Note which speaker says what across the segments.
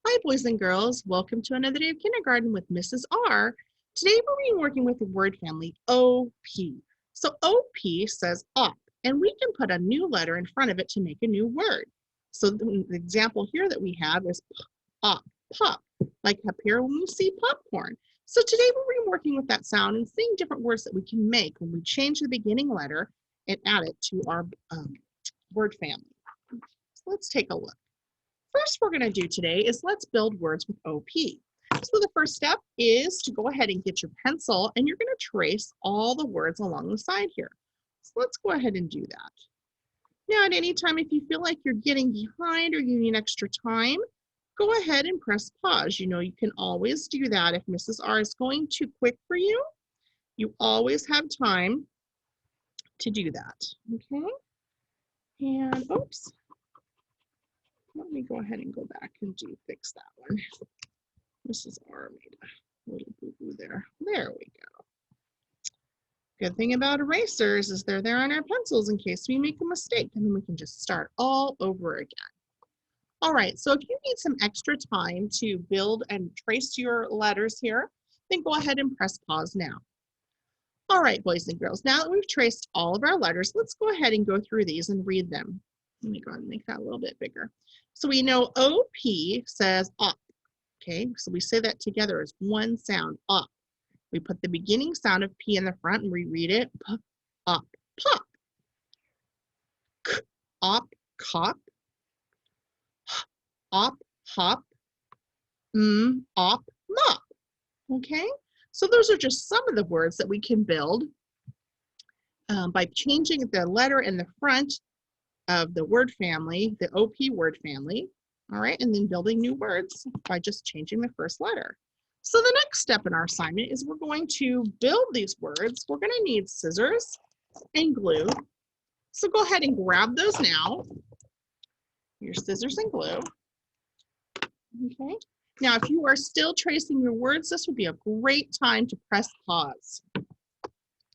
Speaker 1: Hi, boys and girls. Welcome to another day of kindergarten with Mrs. R. Today we're working with the word family OP. So OP says op, and we can put a new letter in front of it to make a new word. So the example here that we have is pop, pop, like up here when we see popcorn. So today we're working with that sound and seeing different words that we can make when we change the beginning letter and add it to our word family. So let's take a look. First we're going to do today is let's build words with OP. So the first step is to go ahead and get your pencil and you're going to trace all the words along the side here. So let's go ahead and do that. Now at any time if you feel like you're getting behind or you need extra time, go ahead and press pause. You know you can always do that. If Mrs. R is going too quick for you, you always have time to do that. Okay? And oops. Let me go ahead and go back and fix that one. Mrs. R made a little boo-boo there. There we go. Good thing about erasers is they're there on our pencils in case we make a mistake, and then we can just start all over again. All right, so if you need some extra time to build and trace your letters here, then go ahead and press pause now. All right, boys and girls, now that we've traced all of our letters, let's go ahead and go through these and read them. Let me go ahead and make that a little bit bigger. So we know OP says op. Okay, so we say that together as one sound, op. We put the beginning sound of P in the front and we read it, p, op, pop. K, op, cop. H, op, hop. M, op, mop. Okay, so those are just some of the words that we can build by changing the letter in the front of the word family, the OP word family. All right, and then building new words by just changing the first letter. So the next step in our assignment is we're going to build these words. We're going to need scissors and glue. So go ahead and grab those now. Your scissors and glue. Okay. Now, if you are still tracing your words, this would be a great time to press pause.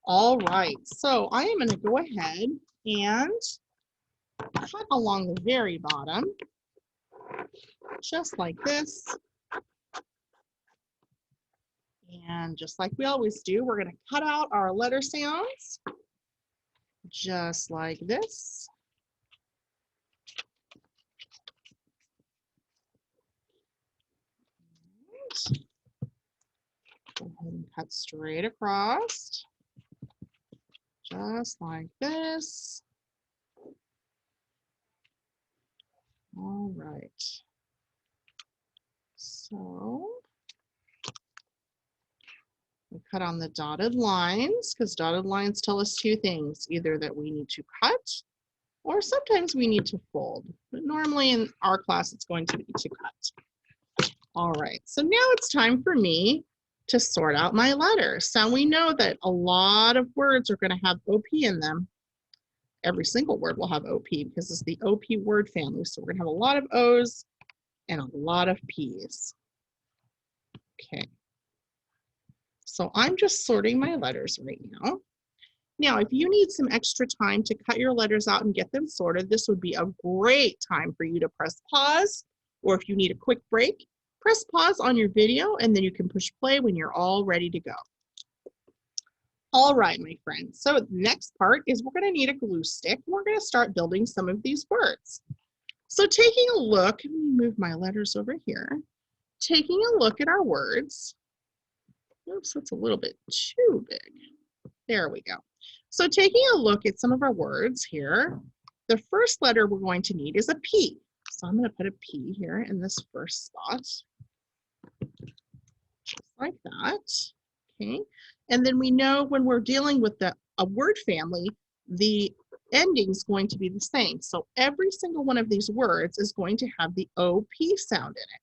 Speaker 1: All right, so I am going to go ahead and cut along the very bottom. Just like this. And just like we always do, we're going to cut out our letter sounds. Just like this. Go ahead and cut straight across. Just like this. All right. So we cut on the dotted lines because dotted lines tell us two things, either that we need to cut or sometimes we need to fold. But normally in our class, it's going to be to cut. All right, so now it's time for me to sort out my letters. So we know that a lot of words are going to have OP in them. Every single word will have OP because it's the OP word family. So we're going to have a lot of O's and a lot of P's. Okay. So I'm just sorting my letters right now. Now, if you need some extra time to cut your letters out and get them sorted, this would be a great time for you to press pause, or if you need a quick break, press pause on your video and then you can push play when you're all ready to go. All right, my friends, so the next part is we're going to need a glue stick. We're going to start building some of these words. So taking a look, let me move my letters over here. Taking a look at our words. Oops, that's a little bit too big. There we go. So taking a look at some of our words here, the first letter we're going to need is a P. So I'm going to put a P here in this first spot. Just like that. Okay. And then we know when we're dealing with a word family, the ending is going to be the same. So every single one of these words is going to have the OP sound in it.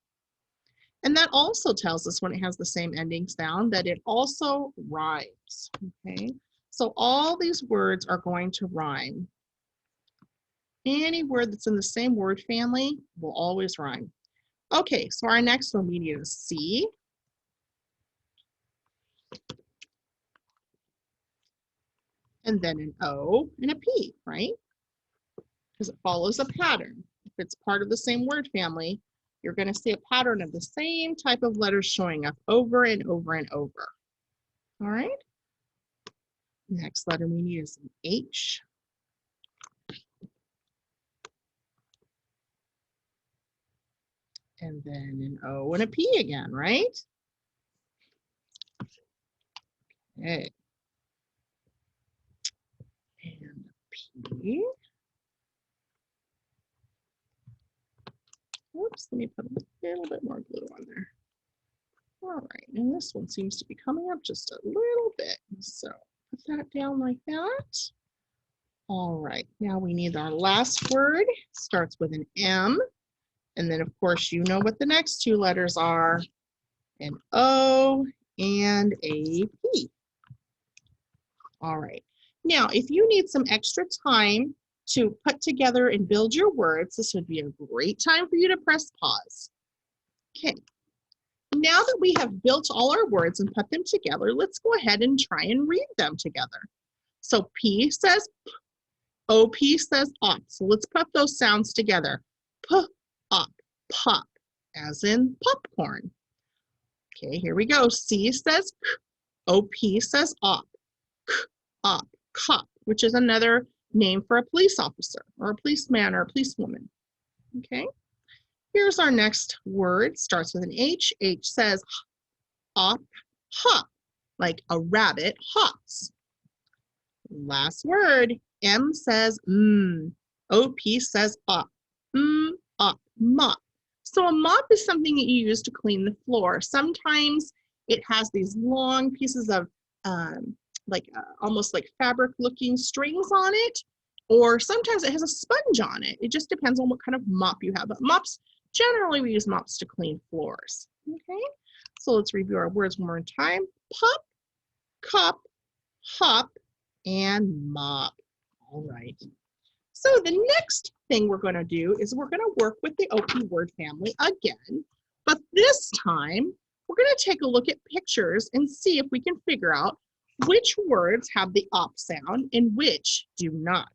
Speaker 1: And that also tells us when it has the same ending sound that it also rhymes. Okay. So all these words are going to rhyme. Any word that's in the same word family will always rhyme. Okay, so our next one we need a C. And then an O and a P, right? Because it follows a pattern. If it's part of the same word family, you're going to see a pattern of the same type of letters showing up over and over and over. All right. Next letter we need is an H. And then an O and a P again, right? Okay. And a P. Whoops, let me put a little bit more glue on there. All right, and this one seems to be coming up just a little bit. So put that down like that. All right, now we need our last word. Starts with an M. And then, of course, you know what the next two letters are, an O and a P. All right. Now, if you need some extra time to put together and build your words, this would be a great time for you to press pause. Okay. Now that we have built all our words and put them together, let's go ahead and try and read them together. So P says P, OP says op. So let's put those sounds together. P, op, pop, as in popcorn. Okay, here we go. C says K, OP says op, K, op, cop, which is another name for a police officer or a policeman or a policewoman. Okay, here's our next word. Starts with an H. H says op, hop, like a rabbit hops. Last word. M says OP says op, op, mop. So a mop is something that you use to clean the floor. Sometimes it has these long pieces of almost like fabric looking strings on it, or sometimes it has a sponge on it. It just depends on what kind of mop you have. But mops, generally we use mops to clean floors. Okay, so let's review our words one more time. Pop, cup, hop, and mop. All right. So the next thing we're going to do is we're going to work with the OP word family again, but this time we're going to take a look at pictures and see if we can figure out which words have the op sound and which do not.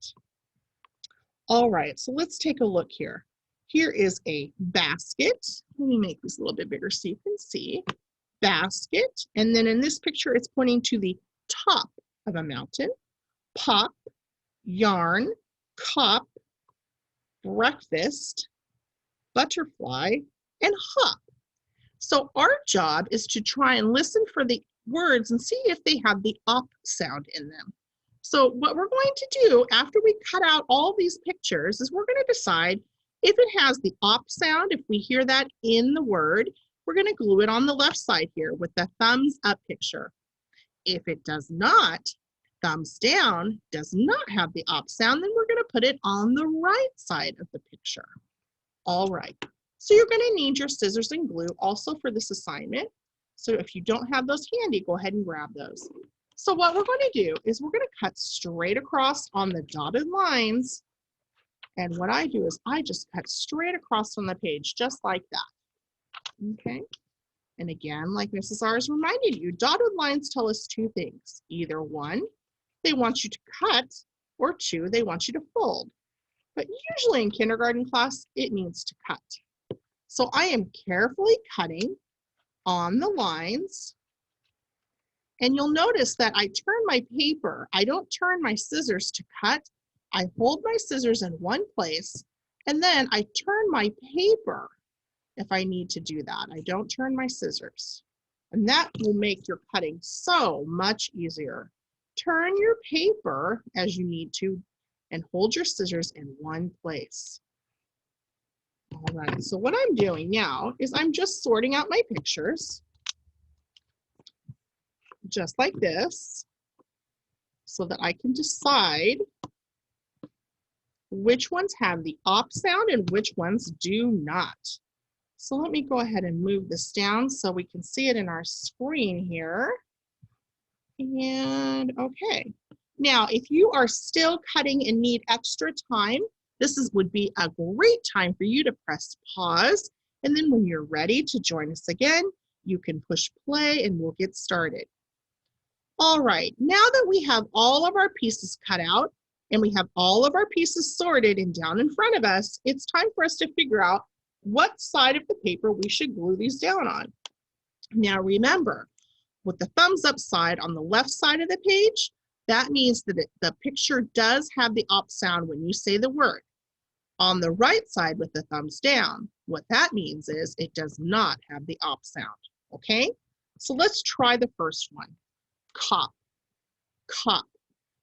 Speaker 1: All right, so let's take a look here. Here is a basket. Let me make this a little bit bigger so you can see. Basket, and then in this picture it's pointing to the top of a mountain. Pop, yarn, cop, breakfast, butterfly, and hop. So our job is to try and listen for the words and see if they have the op sound in them. So what we're going to do after we cut out all these pictures is we're going to decide if it has the op sound. If we hear that in the word, we're going to glue it on the left side here with the thumbs up picture. If it does not, thumbs down, does not have the op sound, then we're going to put it on the right side of the picture. All right, so you're going to need your scissors and glue also for this assignment. So if you don't have those handy, go ahead and grab those. So what we're going to do is we're going to cut straight across on the dotted lines. And what I do is I just cut straight across on the page, just like that. Okay. And again, like Mrs. R has reminded you, dotted lines tell us two things. Either one, they want you to cut, or two, they want you to fold. But usually in kindergarten class, it means to cut. So I am carefully cutting on the lines. And you'll notice that I turn my paper. I don't turn my scissors to cut. I hold my scissors in one place, and then I turn my paper if I need to do that. I don't turn my scissors. And that will make your cutting so much easier. Turn your paper as you need to and hold your scissors in one place. All right, so what I'm doing now is I'm just sorting out my pictures, just like this, so that I can decide which ones have the op sound and which ones do not. So let me go ahead and move this down so we can see it in our screen here. And okay. Now, if you are still cutting and need extra time, this would be a great time for you to press pause. And then when you're ready to join us again, you can push play and we'll get started. All right, now that we have all of our pieces cut out and we have all of our pieces sorted and down in front of us, it's time for us to figure out what side of the paper we should glue these down on. Now remember, with the thumbs up side on the left side of the page, that means that the picture does have the op sound when you say the word. On the right side with the thumbs down, what that means is it does not have the op sound, okay? So let's try the first one, cop, cop.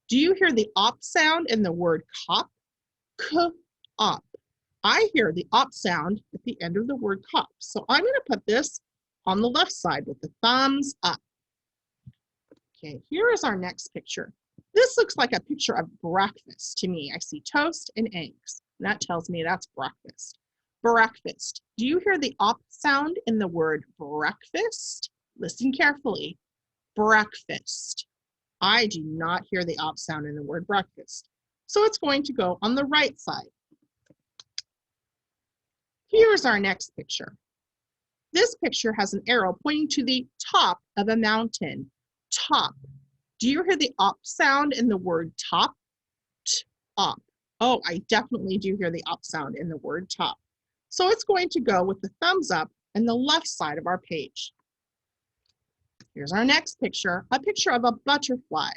Speaker 1: Do you hear the op sound in the word cop? C-op. I hear the op sound at the end of the word cop. So I'm gonna put this on the left side with the thumbs up. Okay, here is our next picture. This looks like a picture of breakfast to me. I see toast and eggs. That tells me that's breakfast. Breakfast. Do you hear the op sound in the word breakfast? Listen carefully. Breakfast. I do not hear the op sound in the word breakfast. So it's going to go on the right side. Here's our next picture. This picture has an arrow pointing to the top of a mountain. Top. Do you hear the op sound in the word top? Top. Oh, I definitely do hear the op sound in the word top. So it's going to go with the thumbs up and the left side of our page. Here's our next picture, a picture of a butterfly.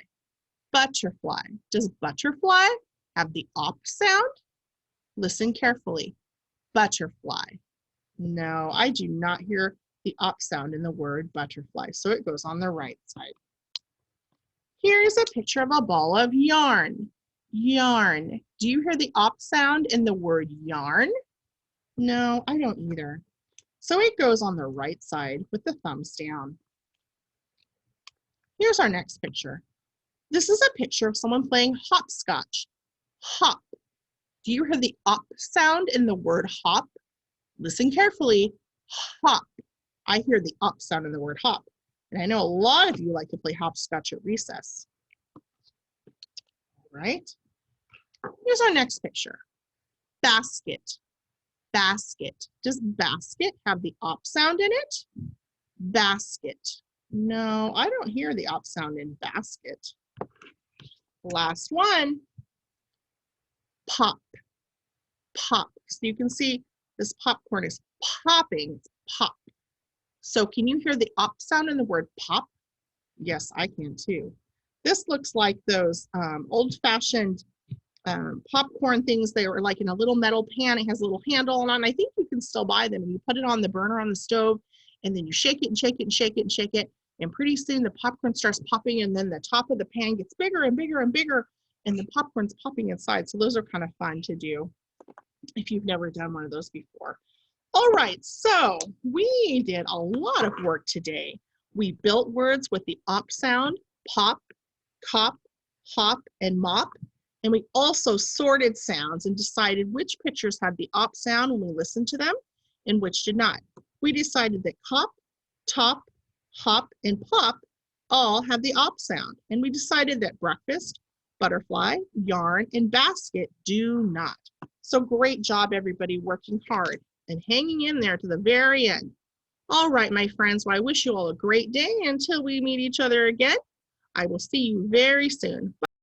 Speaker 1: Butterfly. Does butterfly have the op sound? Listen carefully. Butterfly. No, I do not hear the op sound in the word butterfly, so it goes on the right side. Here's a picture of a ball of yarn. Yarn. Do you hear the op sound in the word yarn? No, I don't either. So it goes on the right side with the thumbs down. Here's our next picture. This is a picture of someone playing hopscotch. Hop. Do you hear the op sound in the word hop? Listen carefully. Hop. I hear the op sound in the word hop. And I know a lot of you like to play hopscotch at recess. All right. Here's our next picture. Basket. Basket. Does basket have the op sound in it? Basket. No, I don't hear the op sound in basket. Last one. Pop. Pop. So you can see this popcorn is popping. Pop. So can you hear the op sound in the word pop? Yes, I can too. This looks like those old-fashioned popcorn things. They were like in a little metal pan. It has a little handle on it. I think you can still buy them. And you put it on the burner on the stove, and then you shake it and shake it and shake it and shake it. And pretty soon the popcorn starts popping, and then the top of the pan gets bigger and bigger and bigger, and the popcorn's popping inside. So those are kind of fun to do if you've never done one of those before. All right, so we did a lot of work today. We built words with the op sound, pop, cop, hop, and mop. And we also sorted sounds and decided which pictures had the op sound when we listened to them and which did not. We decided that cop, top, hop, and pop all have the op sound. And we decided that breakfast, butterfly, yarn, and basket do not. So great job, everybody, working hard and hanging in there to the very end. All right, my friends, well, I wish you all a great day. Until we meet each other again, I will see you very soon. Bye.